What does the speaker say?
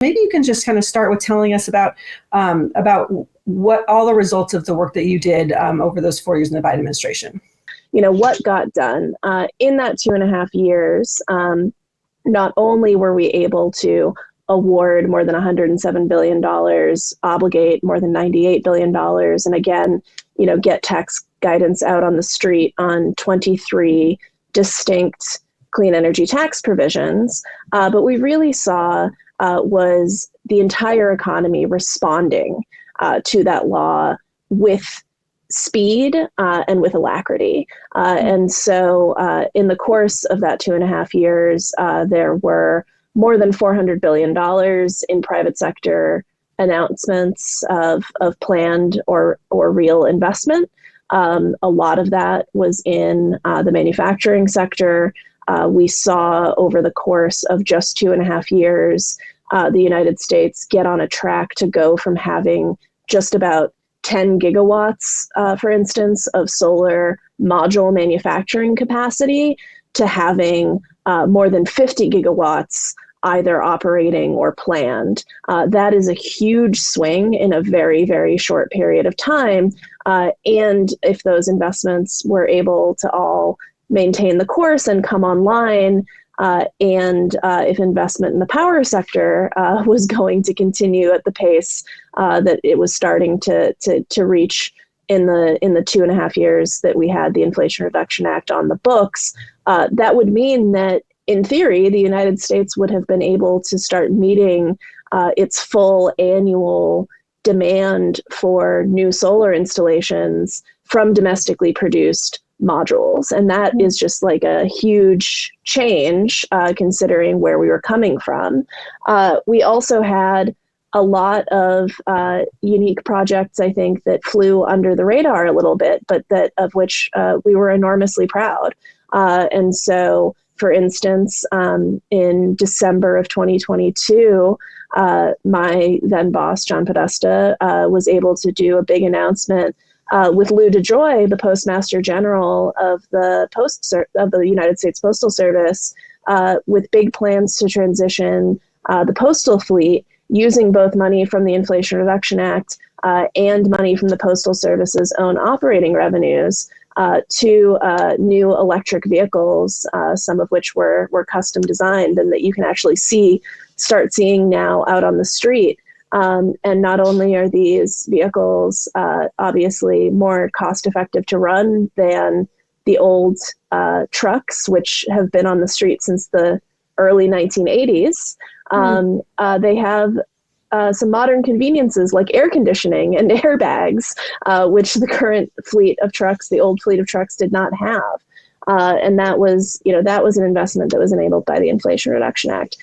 Maybe you can just kind of start with telling us about what all the results of the work that you did over those 4 years in the Biden administration. What got done in that 2.5 years. Not only were we able to award more than $107 billion, obligate more than $98 billion, and again, get tax guidance out on the street on 23 distinct clean energy tax provisions, but we really saw was the entire economy responding to that law with speed and with alacrity. And so in the course of that 2.5 years, there were more than $400 billion in private sector announcements of planned or real investment. A lot of that was in the manufacturing sector. We saw over the course of just 2.5 years, the United States get on a track to go from having just about 10 gigawatts, for instance, of solar module manufacturing capacity to having more than 50 gigawatts either operating or planned. That is a huge swing in a very, very short period of time. And if those investments were able to all maintain the course and come online, and if investment in the power sector was going to continue at the pace that it was starting to reach in the 2.5 years that we had the Inflation Reduction Act on the books, that would mean that in theory, the United States would have been able to start meeting its full annual demand for new solar installations from domestically produced modules. And that is just like a huge change considering where we were coming from. We also had a lot of unique projects, I think, that flew under the radar a little bit, but that of which we were enormously proud. And so, for instance, in December of 2022, my then boss, John Podesta, was able to do a big announcement with Lou DeJoy, the Postmaster General of the United States Postal Service, with big plans to transition the postal fleet using both money from the Inflation Reduction Act and money from the Postal Service's own operating revenues to new electric vehicles, some of which were custom designed and that you can actually start seeing now out on the street. And not only are these vehicles obviously more cost effective to run than the old trucks, which have been on the street since the early 1980s, they have some modern conveniences like air conditioning and airbags, which the current fleet of trucks, the old fleet of trucks, did not have. And that was an investment that was enabled by the Inflation Reduction Act.